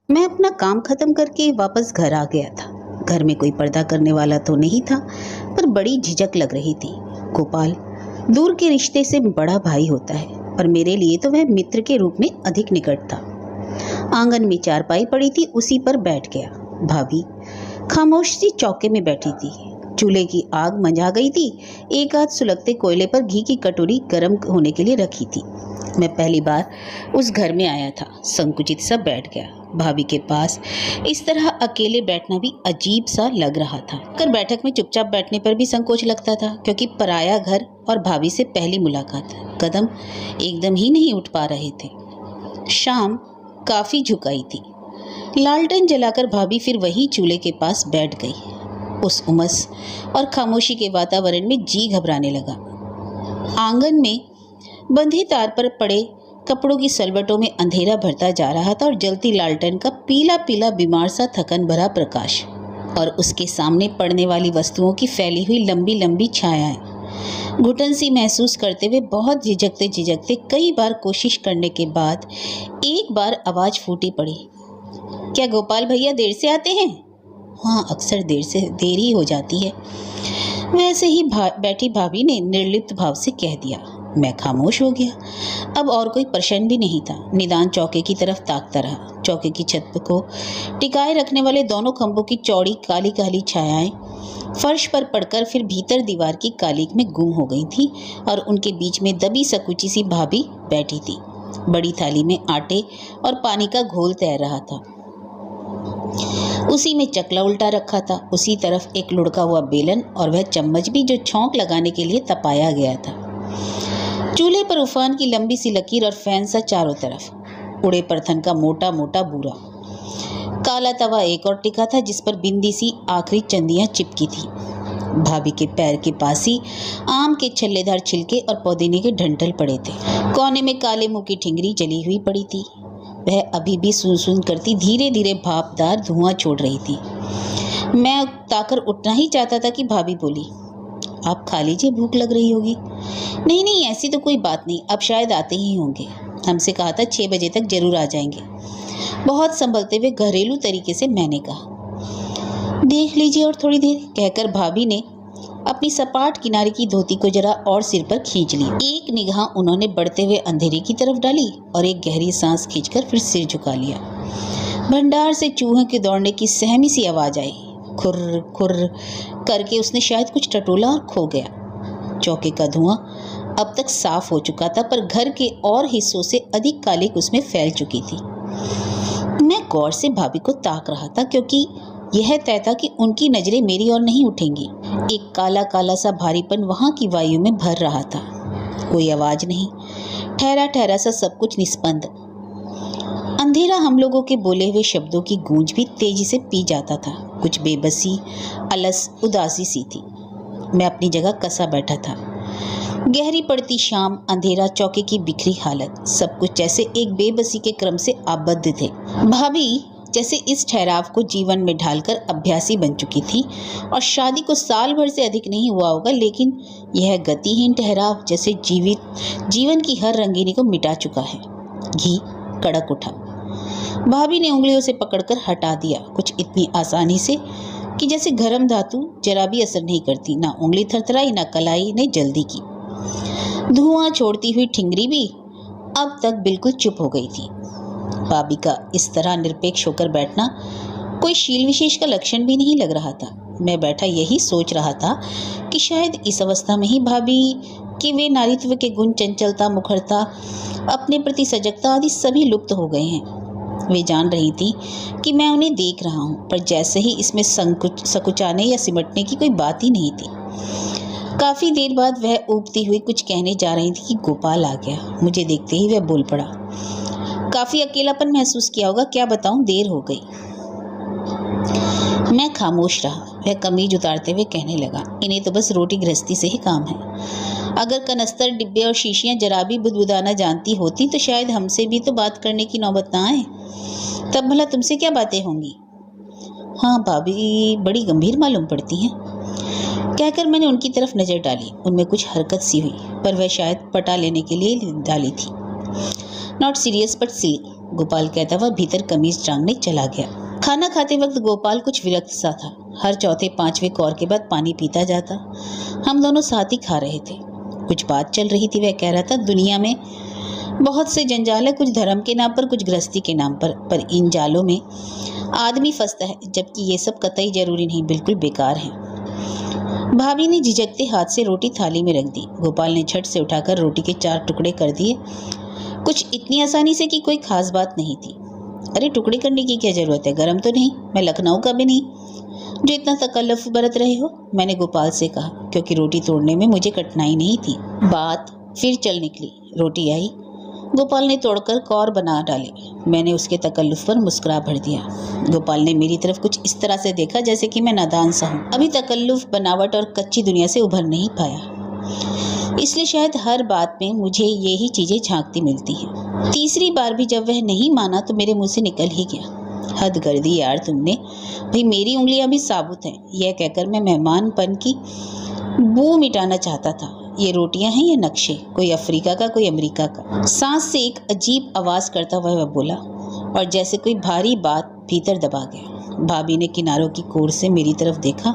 मैं अपना काम खत्म करके वापस घर आ गया था। घर में कोई पर्दा करने वाला तो नहीं था, पर बड़ी झिझक लग रही थी। गोपाल दूर के रिश्ते से बड़ा भाई होता है, पर मेरे लिए तो वह मित्र के रूप में अधिक निकट था। आंगन में चारपाई पड़ी थी, उसी पर बैठ गया। भाभी खामोश सी चौके में बैठी थी। चूल्हे की आग मंझा गई थी। एक हाथ सुलगते कोयले पर घी की कटोरी गर्म होने के लिए रखी थी। मैं पहली बार उस घर में आया था। संकुचित सा बैठ गया। भाभी के पास इस तरह अकेले बैठना भी अजीब सा लग रहा था। कर बैठक में चुपचाप बैठने पर भी संकोच लगता था, क्योंकि पराया घर और भाभी से पहली मुलाकात। कदम एकदम ही नहीं उठ पा रहे थे। शाम काफी झुकाई थी। लालटेन जलाकर भाभी फिर वही चूल्हे के पास बैठ गई। उस उमस और खामोशी के वातावरण में जी घबराने लगा। आंगन में बंधे तार पर पड़े कपड़ों की सलवटों में अंधेरा भरता जा रहा था, और जलती लालटेन का पीला पीला बीमार सा थकन भरा प्रकाश, और उसके सामने पड़ने वाली वस्तुओं की फैली हुई लंबी लंबी छायाएं। घुटन सी महसूस करते हुए बहुत झिझकते झिझकते कई बार कोशिश करने के बाद एक बार आवाज फूटी पड़ी, क्या गोपाल भैया देर से आते हैं? हाँ, अक्सर देर ही हो जाती है। वैसे ही बैठी भाभी ने निर्लिप्त भाव से कह दिया। मैं खामोश हो गया। अब और कोई प्रश्न भी नहीं था। निदान चौके की तरफ ताकता रहा। चौके की छत को टिकाए रखने वाले दोनों खंभों की चौड़ी काली काली छायाएं फर्श पर पड़कर फिर भीतर दीवार की कालीक में गुम हो गई थी, और उनके बीच में दबी सकुची सी भाभी बैठी थी। बड़ी थाली में आटे और पानी का घोल तैर रहा था। उसी में चकला उल्टा रखा था। उसी तरफ एक लुढ़का हुआ बेलन और वह चम्मच भी, जो छौंक लगाने के लिए तपाया गया था। चूल्हे पर उफान की लंबी सी लकीर और फैन सा चारों तरफ। उड़े परथन का मोटा मोटा बूरा। काला तवा एक और टिका था, जिस पर बिंदी सी आखिरी चंदियां चिपकी थी। भाभी के पैर के पास ही आम के छल्लेदार छिलके और पुदीने के डंठल पड़े थे। कोने में काले मुंह की ठिंगरी जली हुई पड़ी थी। वह अभी भी सुन सुन करती धीरे धीरे भापदार धुआं छोड़ रही थी। मैं ताकर उठना ही चाहता था कि भाभी बोली, आप खा लीजिए, भूख लग रही होगी। नहीं नहीं, ऐसी तो कोई बात नहीं, अब शायद आते ही होंगे। हमसे कहा था 6 बजे तक जरूर आ जाएंगे। बहुत संभलते हुए घरेलू तरीके से मैंने कहा। देख लीजिए और थोड़ी देर, कहकर भाभी ने अपनी सपाट किनारे की धोती को जरा और सिर पर खींच ली। एक निगाह उन्होंने बढ़ते हुए अंधेरे की तरफ डाली और एक गहरी सांस खींचकर फिर सिर झुका लिया। भंडार से चूहों के दौड़ने की सहमी सी आवाज आई। खुर्र खुर्र करके उसने शायद कुछ टटोला और खो गया। चौके का धुआं अब तक साफ हो चुका था, पर घर के और हिस्सों से अधिक कालिक उसमें फैल चुकी थी। मैं गौर से भाभी को ताक रहा था, क्योंकि यह तय था कि उनकी नजरें मेरी ओर नहीं उठेंगी। एक काला काला सा भारीपन वहां की वायु में भर रहा था। कोई आवाज नहीं, ठहरा ठहरा सा सब कुछ निस्पंद। अंधेरा हम लोगों के बोले हुए शब्दों की गूंज भी तेजी से पी जाता था। कुछ बेबसी, अलस, उदासी सी थी। मैं अपनी जगह कसा बैठा था। गहरी पड़ती शाम, अंधेरा, चौके की बिखरी हालत, सब कुछ जैसे एक बेबसी के क्रम से आबद्ध थे। भाभी जैसे इस ठहराव को जीवन में ढालकर अभ्यासी बन चुकी थी, और शादी को साल भर से अधिक नहीं हुआ होगा, लेकिन यह गतिहीन ठहराव जैसे जीवन की हर रंगीनी को मिटा चुका है। घी कड़क उठा। भाभी ने उंगलियों से पकड़कर हटा दिया, कुछ इतनी आसानी से कि जैसे गरम धातु जरा भी असर नहीं करती। ना उंगली थरथराई, ना कलाई ने जल्दी की। धुआं छोड़ती हुई ठिंगरी भी अब तक बिल्कुल चुप हो गई थी। भाभी का इस तरह निरपेक्ष होकर बैठना कोई शील विशेष का लक्षण भी नहीं लग रहा था। मैं बैठा यही सोच रहा था कि शायद इस अवस्था में ही भाभी कि वे नारीत्व के गुण, चंचलता, मुखरता, अपने प्रति सजगता आदि सभी लुप्त हो गए हैं। वे जान रही थी कि मैं उन्हें देख रहा हूँ, पर जैसे ही इसमें सकुचाने या सिमटने की कोई बात ही नहीं थी। काफी देर बाद वह ऊबती हुई कुछ कहने जा रही थी कि गोपाल आ गया। मुझे देखते ही वह बोल पड़ा, काफी अकेलापन महसूस किया होगा, क्या बताऊं, देर हो गई। मैं खामोश रहा। वह कमीज उतारते हुए कहने लगा, इन्हें तो बस रोटी गृहस्थी से ही काम है। अगर कनस्तर, डिब्बे और शीशियां जरा भी बुदबुदाना जानती होती तो शायद हमसे भी तो बात करने की नौबत ना आए। तब भला तुमसे क्या बातें होंगी? हाँ, भाभी बड़ी गंभीर मालूम पड़ती हैं। कहकर मैंने उनकी तरफ नजर डाली। उनमें कुछ हरकत सी हुई, पर वह शायद पटा लेने के लिए डाली थी। नॉट सीरियस बट सिली। गोपाल कहता हुआ भीतर कमीज टांगने चला गया। खाना खाते वक्त गोपाल कुछ विरक्त सा था। हर चौथे पांचवें कौर के बाद पानी पीता जाता। हम दोनों साथ ही खा रहे थे। कुछ बात चल रही थी। वह कह रहा था दुनिया में बहुत से जंजाल है, कुछ धर्म के नाम पर, कुछ गृहस्थी के नाम पर इन जालों में आदमी फंसता है, जबकि ये सब कतई जरूरी नहीं, बिल्कुल बेकार है। भाभी ने झिझकते हाथ से रोटी थाली में रख दी। गोपाल ने झट से उठाकर रोटी के 4 टुकड़े कर दिए। कुछ इतनी आसानी से कि कोई खास बात नहीं थी। अरे टुकड़े करने की क्या जरूरत है, गरम तो नहीं, मैं लखनऊ का भी नहीं जो इतना तकल्लुफ़ बरत रहे हो, मैंने गोपाल से कहा, क्योंकि रोटी तोड़ने में मुझे कठिनाई नहीं थी। बात फिर चल निकली। रोटी आई, गोपाल ने तोड़कर कौर बना डाले। मैंने उसके तकल्लुफ़ पर मुस्कुरा भर दिया। गोपाल ने मेरी तरफ कुछ इस तरह से देखा जैसे कि मैं नादान सा हूँ, अभी तकल्लुफ़, बनावट और कच्ची दुनिया से उभर नहीं पाया, इसलिए शायद हर बात में मुझे यही चीज़ें झांकती मिलती हैं। तीसरी बार भी जब वह नहीं माना तो मेरे मुँह से निकल ही गया, हद कर दी यार तुमने, भाई मेरी उंगलियां भी साबुत हैं। यह कहकर मैं मेहमानपन की बू मिटाना चाहता था। ये रोटियां हैं या नक्शे, कोई अफ्रीका का, कोई अमेरिका का। सांस से एक अजीब आवाज़ करता हुआ वह बोला, और जैसे कोई भारी बात भीतर दबा गया। भाभी ने किनारों की कोर से मेरी तरफ देखा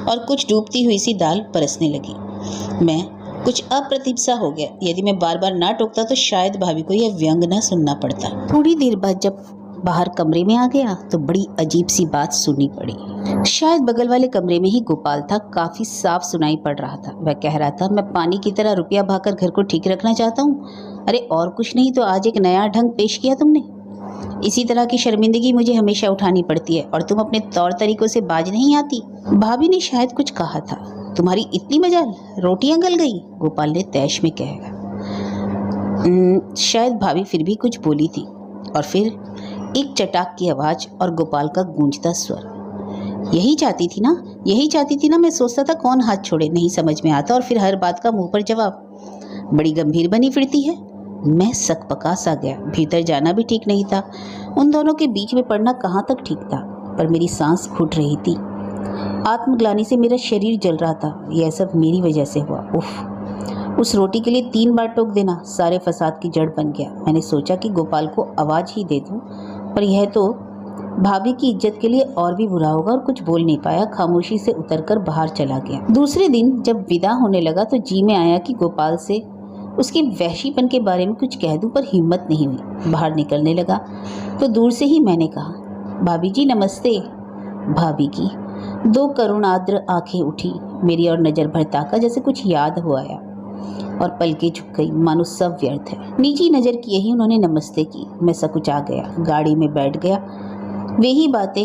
और कुछ डूबती हुई सी दाल परसने लगी। मैं कुछ अप्रतिभ सा हो गया। यदि मैं बार बार ना टोकता तो शायद भाभी को यह व्यंग न सुनना पड़ता। थोड़ी देर बाद जब बाहर कमरे में आ गया तो बड़ी अजीब सी बात सुननी पड़ी। शायद बगल वाले कमरे में ही गोपाल था। काफी साफ सुनाई पड़ रहा था। वह कह रहा था, मैं पानी की तरह रुपया भाकर घर को ठीक रखना चाहता हूँ। अरे और कुछ नहीं तो आज एक नया ढंग पेश किया तुमने। इसी तरह की शर्मिंदगी मुझे हमेशा उठानी पड़ती है और तुम अपने तौर तरीकों से बाज नहीं आती। भाभी ने शायद कुछ कहा था। तुम्हारी इतनी मजाल, रोटियां गल गई, गोपाल ने तैश में कहा। शायद भाभी फिर भी कुछ बोली थी और फिर एक चटाक की आवाज और गोपाल का गूंजता स्वर। यही चाहती थी ना, मैं सोचता था कौन हाथ छोड़े, नहीं समझ में आता, और फिर हर बात का मुंह पर जवाब। बड़ी गंभीर बनी फिरती है। मैं सकपका सा गया। भीतर जाना भी ठीक नहीं था, उन दोनों के बीच में पड़ना कहाँ तक ठीक था, पर मेरी सांस घुट रही थी। आत्मग्लानि से मेरा शरीर जल रहा था। यह सब मेरी वजह से हुआ। उफ, उस रोटी के लिए 3 बार टोक देना सारे फसाद की जड़ बन गया। मैंने सोचा कि गोपाल को आवाज़ ही दे दूं, पर यह तो भाभी की इज्जत के लिए और भी बुरा होगा, और कुछ बोल नहीं पाया। खामोशी से उतरकर बाहर चला गया। दूसरे दिन जब विदा होने लगा तो जी में आया कि गोपाल से उसके वहशीपन के बारे में कुछ कह दूं, पर हिम्मत नहीं हुई। बाहर निकलने लगा तो दूर से ही मैंने कहा, भाभी जी नमस्ते। भाभी की 2 करुणाद्र आंखें उठी मेरी और नज़र भर ताका, जैसे कुछ याद हो आया, और पलकें झुक गई, मानो सब व्यर्थ है। नीची नज़र किए ही उन्होंने नमस्ते की। मैं सकुचा गया, गाड़ी में बैठ गया। वे ही बातें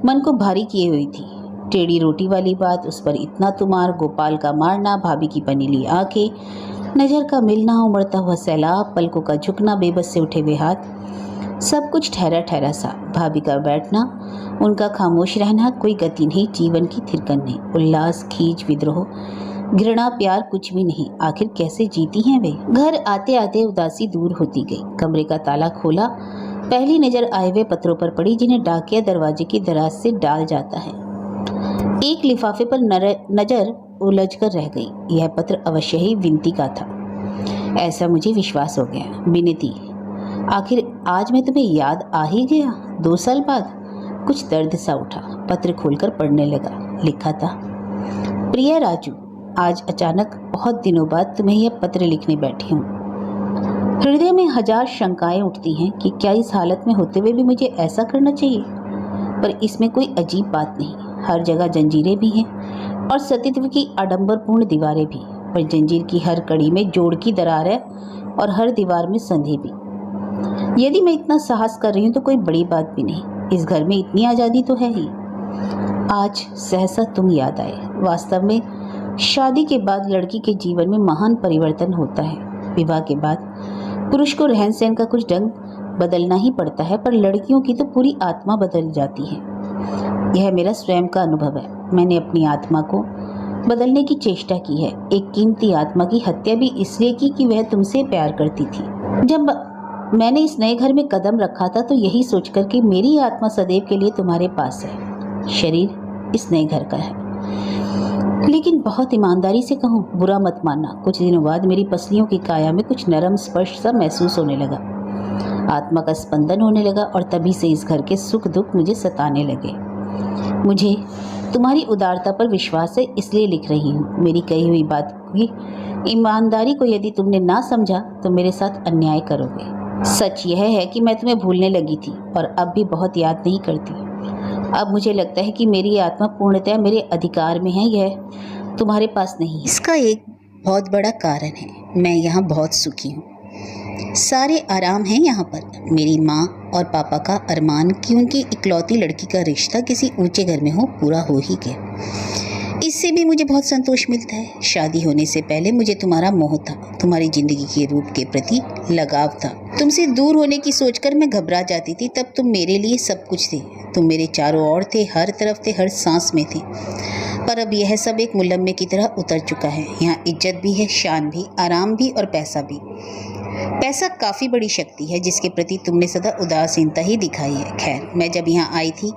मन को भारी किए हुई थी। टेढ़ी रोटी वाली बात, उस पर इतना तुमार, गोपाल का मारना, भाभी की पनीली आंखें, नज़र का मिलना, उमड़ता हुआ सैलाब, पलकों का झुकना, बेबस से उठे हुए हाथ, सब कुछ ठहरा ठहरा सा। भाभी का बैठना, उनका खामोश रहना, कोई गति नहीं, जीवन की थिरकन नहीं, उल्लास, खींच, विद्रोह, घृणा, प्यार, कुछ भी नहीं। आखिर कैसे जीती हैं वे। घर आते आते उदासी दूर होती गई। कमरे का ताला खोला, पहली नजर आए हुए पत्रों पर पड़ी, जिन्हें डाकिया दरवाजे की दराज से डाल जाता है। एक लिफाफे पर नजर उलझ कर रह गई। यह पत्र अवश्य ही विनती का था, ऐसा मुझे विश्वास हो गया। विनती, आखिर आज मैं तुम्हें याद आ ही गया। 2 साल बाद कुछ दर्द सा उठा। पत्र खोलकर पढ़ने लगा। लिखा था, प्रिय राजू, आज अचानक बहुत दिनों बाद तुम्हें यह पत्र लिखने बैठी हूँ। हृदय में 1000 शंकाएं उठती हैं कि क्या इस हालत में होते हुए भी मुझे ऐसा करना चाहिए, पर इसमें कोई अजीब बात नहीं। हर जगह जंजीरें भी हैं और सतीत्व की आडंबरपूर्ण दीवारें भी, पर जंजीर की हर कड़ी में जोड़ की दरार है और हर दीवार में संधि भी। यदि मैं इतना साहस कर रही हूँ तो कोई बड़ी बात भी नहीं। इस घर में इतनी आज़ादी तो है ही। आज सहसा तुम याद आए। वास्तव में शादी के बाद लड़की के जीवन में महान परिवर्तन होता है। विवाह के बाद पुरुष को रहन सहन का कुछ ढंग बदलना ही पड़ता है, पर लड़कियों की तो पूरी आत्मा बदल जाती है। यह मेरा स्वयं का अनुभव है। मैंने अपनी आत्मा को बदलने की चेष्टा की है। एक कीमती आत्मा की हत्या भी इसलिए की कि वह तुमसे प्यार करती थी। जब मैंने इस नए घर में कदम रखा था तो यही सोचकर कि मेरी आत्मा सदैव के लिए तुम्हारे पास है। शरीर इस नए घर का है, लेकिन बहुत ईमानदारी से कहूँ, बुरा मत मानना, कुछ दिनों बाद मेरी पसलियों की काया में कुछ नरम स्पर्श सा महसूस होने लगा। आत्मा का स्पंदन होने लगा और तभी से इस घर के सुख दुख मुझे सताने लगे। मुझे तुम्हारी उदारता पर विश्वास है, इसलिए लिख रही हूँ। मेरी कही हुई बात की ईमानदारी को यदि तुमने ना समझा तो मेरे साथ अन्याय करोगे। सच यह है कि मैं तुम्हें भूलने लगी थी और अब भी बहुत याद नहीं करती। अब मुझे लगता है कि मेरी आत्मा पूर्णतः मेरे अधिकार में है, यह तुम्हारे पास नहीं। इसका एक बहुत बड़ा कारण है, मैं यहाँ बहुत सुखी हूँ। सारे आराम हैं यहाँ पर। मेरी माँ और पापा का अरमान कि उनकी इकलौती लड़की का रिश्ता किसी ऊंचे घर में हो, पूरा हो ही गया। इससे भी मुझे बहुत संतोष मिलता है। शादी होने से पहले मुझे तुम्हारा मोह था, तुम्हारी जिंदगी के रूप के प्रति लगाव था। तुमसे दूर होने की सोचकर मैं घबरा जाती थी। तब तुम मेरे लिए सब कुछ थे। तुम मेरे चारों ओर थे, हर तरफ थे, हर सांस में थे। पर अब यह सब एक मुलम्मे की तरह उतर चुका है। यहाँ इज्जत भी है, शान भी, आराम भी और पैसा भी। पैसा काफ़ी बड़ी शक्ति है जिसके प्रति तुमने सदा उदासीनता ही दिखाई है। खैर, मैं जब यहाँ आई थी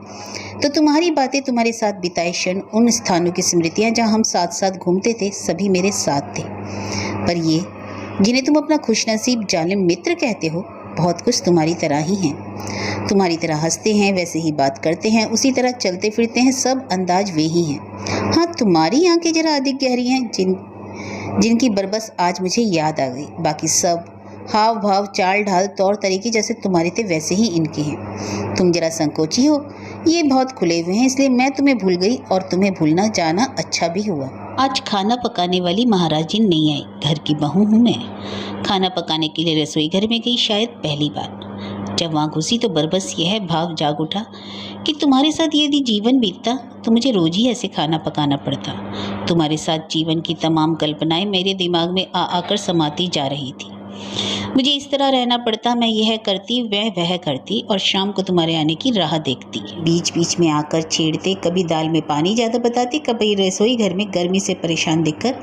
तो तुम्हारी बातें, तुम्हारे साथ बिताए क्षण, उन स्थानों की स्मृतियाँ जहाँ हम साथ साथ घूमते थे, सभी मेरे साथ थे। पर ये जिन्हें तुम अपना खुशनसीब जालिम मित्र कहते हो, बहुत कुछ तुम्हारी तरह ही हैं। तुम्हारी तरह हंसते हैं, वैसे ही बात करते हैं, उसी तरह चलते फिरते हैं, सब अंदाज वे ही हैं। हाँ, तुम्हारी आंखें जरा अधिक गहरी हैं, जिनकी बरबस आज मुझे याद आ गई। बाकी सब हाव भाव, चाल ढाल, तौर तरीके जैसे तुम्हारे थे वैसे ही इनके हैं। तुम जरा संकोची हो, ये बहुत खुले हुए हैं, इसलिए मैं तुम्हें भूल गई और तुम्हें भूलना जाना अच्छा भी हुआ। आज खाना पकाने वाली महाराजिन नहीं आई, घर की बहू हूँ मैं। खाना पकाने के लिए रसोई घर में गई, शायद पहली बार। जब वहाँ घुसी तो बरबस यह भाव जाग उठा कि तुम्हारे साथ यदि जीवन बीतता तो मुझे रोज ही ऐसे खाना पकाना पड़ता। तुम्हारे साथ जीवन की तमाम कल्पनाएं मेरे दिमाग में आकर समाती जा रही थी। मुझे इस तरह रहना पड़ता, मैं यह करती, वह करती और शाम को तुम्हारे आने की राह देखती। बीच बीच में आकर छेड़ते, कभी दाल में पानी ज़्यादा बताते, कभी रसोई घर में गर्मी से परेशान देखकर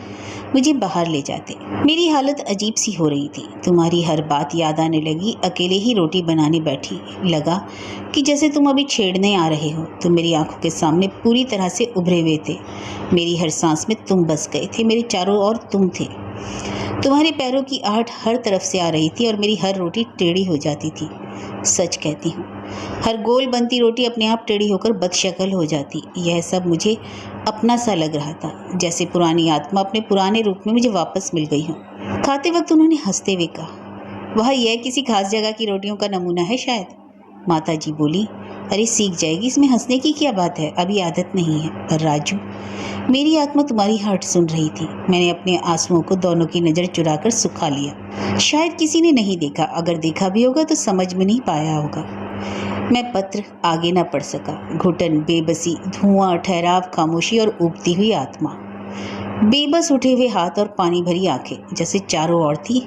मुझे बाहर ले जाते। मेरी हालत अजीब सी हो रही थी। तुम्हारी हर बात याद आने लगी। अकेले ही रोटी बनाने बैठी, लगा कि जैसे तुम अभी छेड़ने आ रहे हो। तुम मेरी आंखों के सामने पूरी तरह से उभरे हुए थे। मेरी हर सांस में तुम बस गए थे, मेरे चारों ओर तुम थे। तुम्हारे पैरों की आहट हर तरफ से आ रही थी और मेरी हर रोटी टेढ़ी हो जाती थी। सच कहती हूँ, हर गोल बनती रोटी अपने आप टेढ़ी होकर बदशक्ल हो जाती। यह सब मुझे अपना सा लग रहा था, जैसे पुरानी आत्मा अपने पुराने रूप में मुझे वापस मिल गई हो। खाते वक्त उन्होंने हंसते हुए कहा, वह यह किसी खास जगह की रोटियों का नमूना है शायद। माता जी बोली, अरे सीख जाएगी, इसमें हंसने की क्या बात है, अभी आदत नहीं है। पर राजू, मेरी आत्मा तुम्हारी हर्ट सुन रही थी। मैंने अपने आंसुओं को दोनों की नज़र चुराकर सुखा लिया। शायद किसी ने नहीं देखा, अगर देखा भी होगा तो समझ में नहीं पाया होगा। मैं पत्र आगे न पढ़ सका। घुटन, बेबसी, धुआं, ठहराव, खामोशी और उबती हुई आत्मा। बेबस उठे हुए हाथ और पानी भरी आंखें जैसे चारों ओर थी,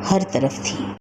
हर तरफ थी।